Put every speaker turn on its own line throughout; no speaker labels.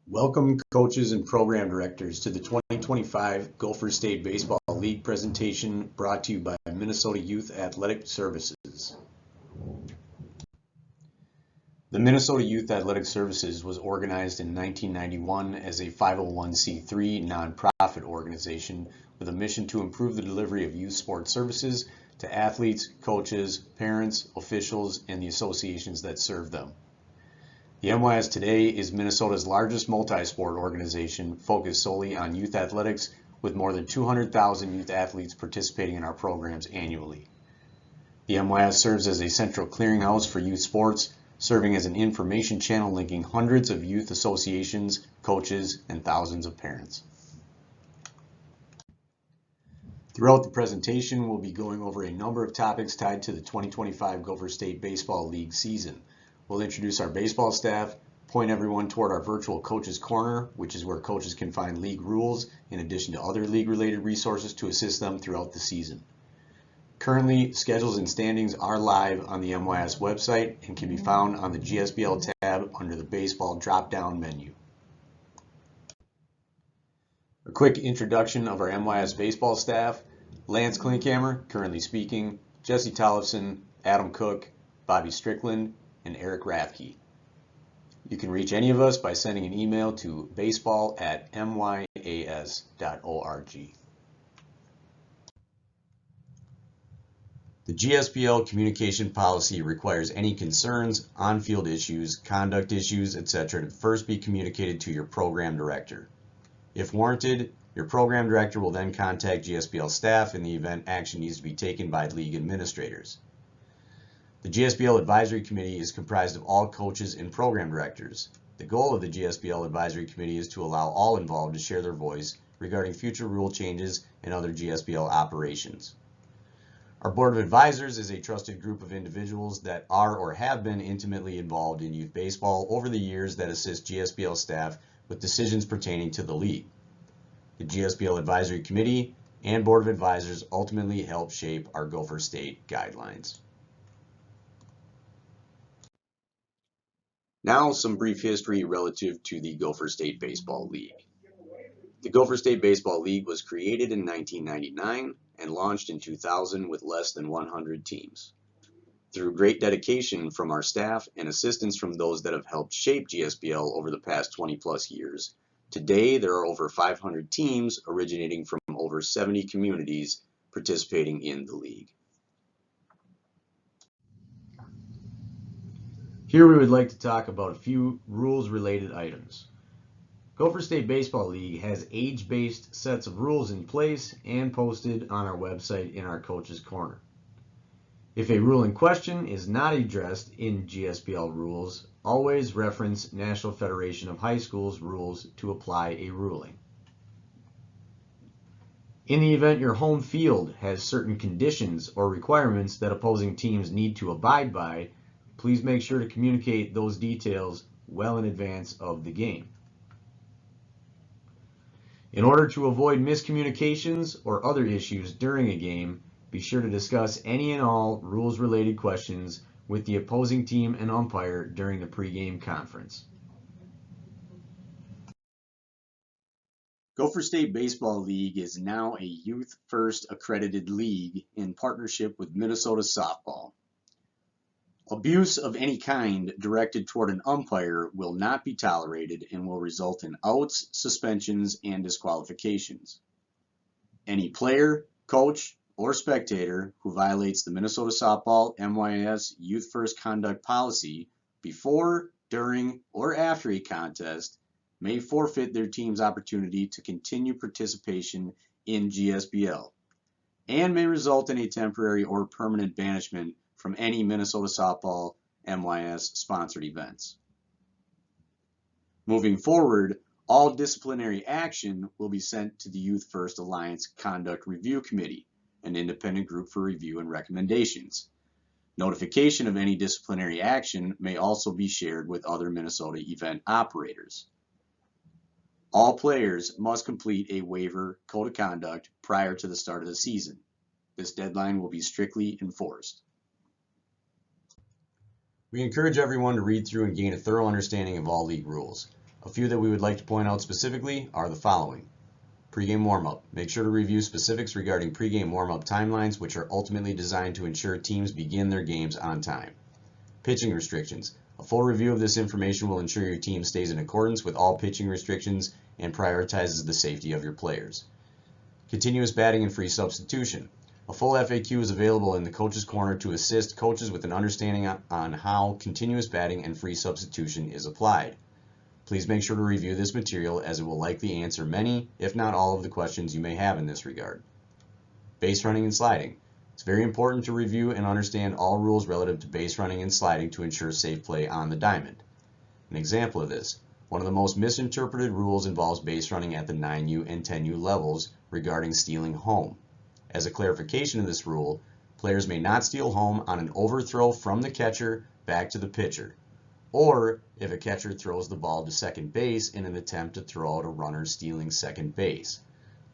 Welcome coaches and program directors to the 2025 Gopher State Baseball League presentation brought to you by Minnesota Youth Athletic Services. The Minnesota Youth Athletic Services was organized in 1991 as a 501c3 nonprofit organization with a mission to improve the delivery of youth sports services to athletes, coaches, parents, officials, and the associations that serve them. The MYS today is Minnesota's largest multi-sport organization focused solely on youth athletics with more than 200,000 youth athletes participating in our programs annually. The MYS serves as a central clearinghouse for youth sports, serving as an information channel linking hundreds of youth associations, coaches, and thousands of parents. Throughout the presentation, we'll be going over a number of topics tied to the 2025 Gopher State Baseball League season. We'll introduce our baseball staff, point everyone toward our virtual Coaches Corner, which is where coaches can find league rules in addition to other league-related resources to assist them throughout the season. Currently, schedules and standings are live on the MYS website and can be found on the GSBL tab under the baseball drop-down menu. A quick introduction of our MYS baseball staff: Lance Klinkhammer, currently speaking, Jesse Tollefson, Adam Cook, Bobby Strickland, and Eric Rathke. You can reach any of us by sending an email to baseball@mys.org. The GSBL communication policy requires any concerns, on-field issues, conduct issues, etc. to first be communicated to your program director. If warranted, your program director will then contact GSBL staff in the event action needs to be taken by league administrators. The GSBL Advisory Committee is comprised of all coaches and program directors. The goal of the GSBL Advisory Committee is to allow all involved to share their voice regarding future rule changes and other GSBL operations. Our Board of Advisors is a trusted group of individuals that are or have been intimately involved in youth baseball over the years that assist GSBL staff with decisions pertaining to the league. The GSBL Advisory Committee and Board of Advisors ultimately help shape our Gopher State guidelines. Now, some brief history relative to the Gopher State Baseball League. The Gopher State Baseball League was created in 1999 and launched in 2000 with less than 100 teams. Through great dedication from our staff and assistance from those that have helped shape GSBL over the past 20 plus years, today there are over 500 teams originating from over 70 communities participating in the league. Here we would like to talk about a few rules-related items. Gopher State Baseball League has age-based sets of rules in place and posted on our website in our Coaches Corner. If a rule in question is not addressed in GSBL rules, always reference National Federation of High Schools rules to apply a ruling. In the event your home field has certain conditions or requirements that opposing teams need to abide by, please make sure to communicate those details well in advance of the game. In order to avoid miscommunications or other issues during a game, be sure to discuss any and all rules-related questions with the opposing team and umpire during the pregame conference. Gopher State Baseball League is now a Youth First accredited league in partnership with Minnesota Softball. Abuse of any kind directed toward an umpire will not be tolerated and will result in outs, suspensions, and disqualifications. Any player, coach, or spectator who violates the Minnesota Softball MYS Youth First conduct policy before, during, or after a contest may forfeit their team's opportunity to continue participation in GSBL and may result in a temporary or permanent banishment from any Minnesota Softball MYS sponsored events. Moving forward, all disciplinary action will be sent to the Youth First Alliance Conduct Review Committee, an independent group for review and recommendations. Notification of any disciplinary action may also be shared with other Minnesota event operators. All players must complete a waiver code of conduct prior to the start of the season. This deadline will be strictly enforced. We encourage everyone to read through and gain a thorough understanding of all league rules. A few that we would like to point out specifically are the following. Pre-game warm-up. Make sure to review specifics regarding pre-game warm-up timelines, which are ultimately designed to ensure teams begin their games on time. Pitching restrictions. A full review of this information will ensure your team stays in accordance with all pitching restrictions and prioritizes the safety of your players. Continuous batting and free substitution. A full FAQ is available in the Coach's Corner to assist coaches with an understanding on how continuous batting and free substitution is applied. Please make sure to review this material as it will likely answer many, if not all, of the questions you may have in this regard. Base running and sliding. It's very important to review and understand all rules relative to base running and sliding to ensure safe play on the diamond. An example of this, one of the most misinterpreted rules involves base running at the 9U and 10U levels regarding stealing home. As a clarification of this rule, players may not steal home on an overthrow from the catcher back to the pitcher, or if a catcher throws the ball to second base in an attempt to throw out a runner stealing second base.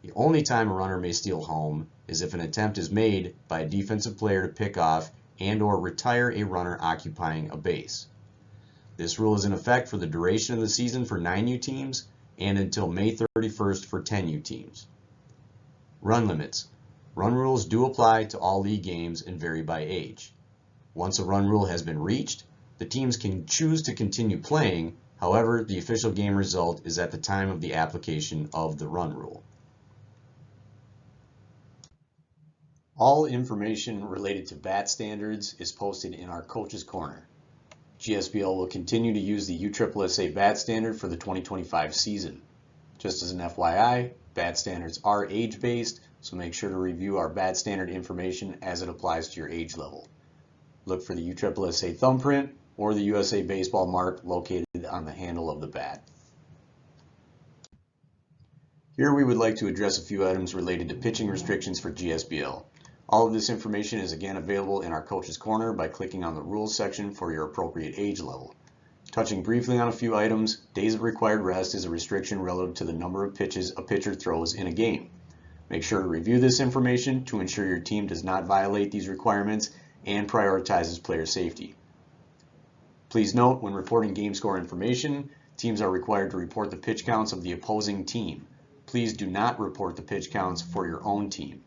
The only time a runner may steal home is if an attempt is made by a defensive player to pick off and/or retire a runner occupying a base. This rule is in effect for the duration of the season for 9U teams and until May 31st for 10U teams. Run limits. Run rules do apply to all league games and vary by age. Once a run rule has been reached, the teams can choose to continue playing. However, the official game result is at the time of the application of the run rule. All information related to bat standards is posted in our Coach's Corner. GSBL will continue to use the USSSA bat standard for the 2025 season. Just as an FYI, bat standards are age-based, so make sure to review our bat standard information as it applies to your age level. Look for the USSSA thumbprint or the USA Baseball mark located on the handle of the bat. Here we would like to address a few items related to pitching restrictions for GSBL. All of this information is again available in our Coach's Corner by clicking on the Rules section for your appropriate age level. Touching briefly on a few items, days of required rest is a restriction relative to the number of pitches a pitcher throws in a game. Make sure to review this information to ensure your team does not violate these requirements and prioritizes player safety. Please note, when reporting game score information, teams are required to report the pitch counts of the opposing team. Please do not report the pitch counts for your own team.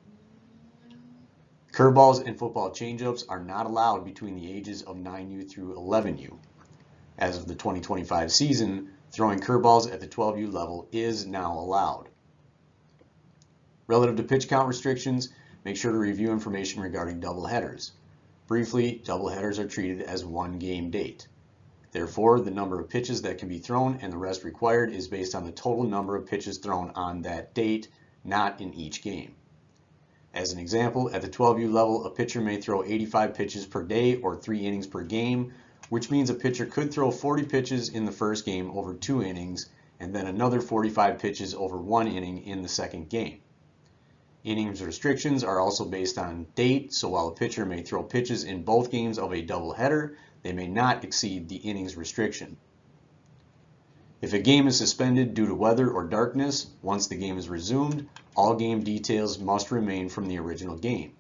Curveballs and football changeups are not allowed between the ages of 9U through 11U. As of the 2025 season, throwing curveballs at the 12U level is now allowed. Relative to pitch count restrictions, make sure to review information regarding doubleheaders. Briefly, doubleheaders are treated as one game date. Therefore, the number of pitches that can be thrown and the rest required is based on the total number of pitches thrown on that date, not in each game. As an example, at the 12U level, a pitcher may throw 85 pitches per day or 3 innings per game, which means a pitcher could throw 40 pitches in the first game over 2 innings and then another 45 pitches over 1 inning in the second game. Innings restrictions are also based on date, so while a pitcher may throw pitches in both games of a doubleheader, they may not exceed the innings restriction. If a game is suspended due to weather or darkness, once the game is resumed, all game details must remain from the original game.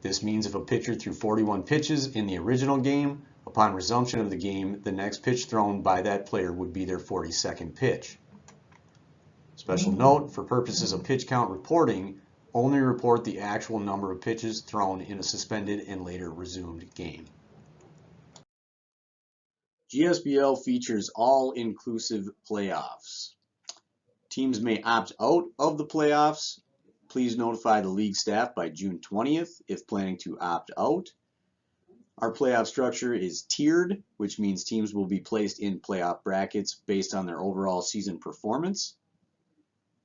This means if a pitcher threw 41 pitches in the original game, upon resumption of the game, the next pitch thrown by that player would be their 42nd pitch. Special note, for purposes of pitch count reporting, only report the actual number of pitches thrown in a suspended and later resumed game. GSBL features all-inclusive playoffs. Teams may opt out of the playoffs. Please notify the league staff by June 20th if planning to opt out. Our playoff structure is tiered, which means teams will be placed in playoff brackets based on their overall season performance.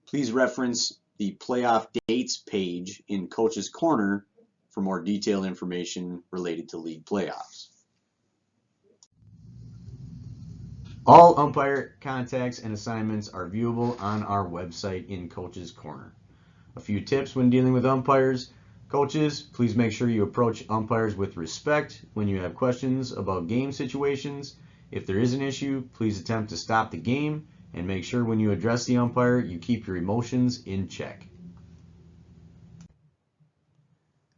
Please reference the playoff dates page in Coach's Corner for more detailed information related to league playoffs. All umpire contacts and assignments are viewable on our website in Coach's Corner. A few tips when dealing with umpires. Coaches, please make sure you approach umpires with respect when you have questions about game situations. If there is an issue, please attempt to stop the game and make sure when you address the umpire, you keep your emotions in check.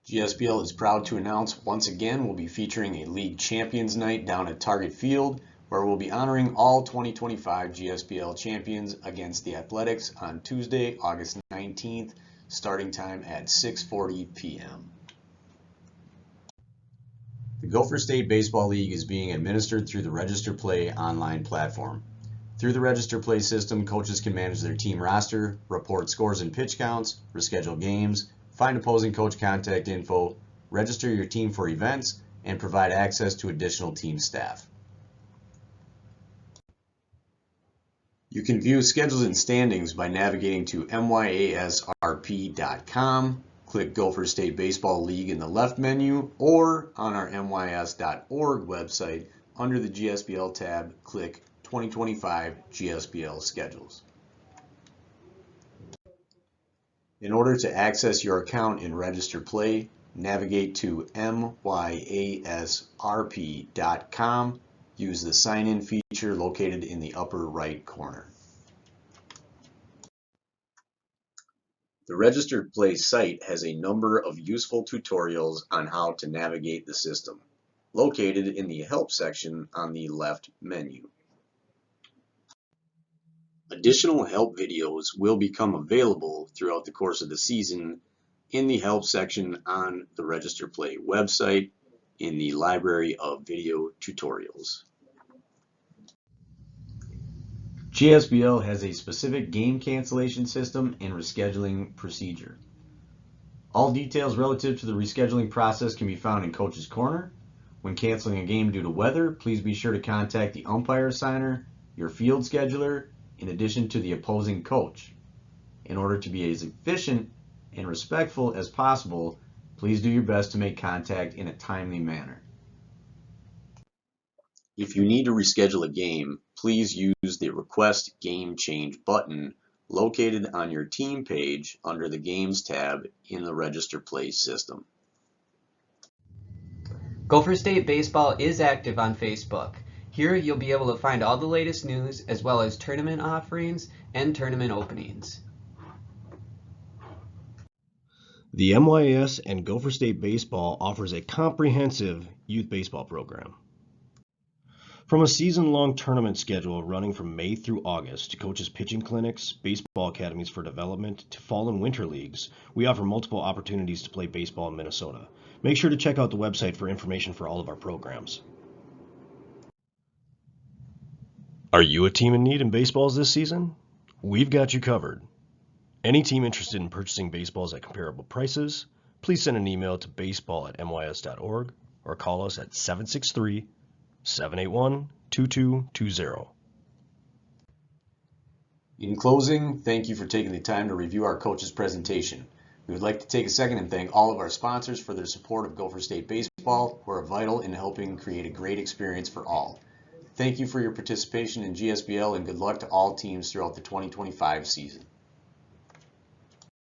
GSBL is proud to announce once again we'll be featuring a League Champions Night down at Target Field where we'll be honoring all 2025 GSBL champions against the Athletics on Tuesday, August 19th, starting time at 6:40 p.m. The Gopher State Baseball League is being administered through the Register Play online platform. Through the Register Play system, coaches can manage their team roster, report scores and pitch counts, reschedule games, find opposing coach contact info, register your team for events, and provide access to additional team staff. You can view schedules and standings by navigating to myasrp.com, click Gopher State Baseball League in the left menu, or on our mys.org website under the GSBL tab, click 2025 GSBL Schedules. In order to access your account in Register Play, navigate to myasrp.com. Use the sign-in feature located in the upper right corner. The Register Play site has a number of useful tutorials on how to navigate the system, located in the Help section on the left menu. Additional help videos will become available throughout the course of the season in the Help section on the Register Play website in the Library of Video Tutorials. GSBL has a specific game cancellation system and rescheduling procedure. All details relative to the rescheduling process can be found in Coach's Corner. When canceling a game due to weather, please be sure to contact the umpire assigner, your field scheduler, in addition to the opposing coach. In order to be as efficient and respectful as possible, please do your best to make contact in a timely manner. If you need to reschedule a game, please use the Request Game Change button located on your team page under the Games tab in the Register Play system.
Gopher State Baseball is active on Facebook. Here you'll be able to find all the latest news as well as tournament offerings and tournament openings.
The MYS and Gopher State Baseball offers a comprehensive youth baseball program. From a season-long tournament schedule running from May through August to coaches' pitching clinics, baseball academies for development, to fall and winter leagues, we offer multiple opportunities to play baseball in Minnesota. Make sure to check out the website for information for all of our programs. Are you a team in need in baseballs this season? We've got you covered. Any team interested in purchasing baseballs at comparable prices, please send an email to baseball@mys.org or call us at 763-781-2220.
In closing, thank you for taking the time to review our coach's presentation. We would like to take a second and thank all of our sponsors for their support of Gopher State Baseball, who are vital in helping create a great experience for all. Thank you for your participation in GSBL and good luck to all teams throughout the 2025 season.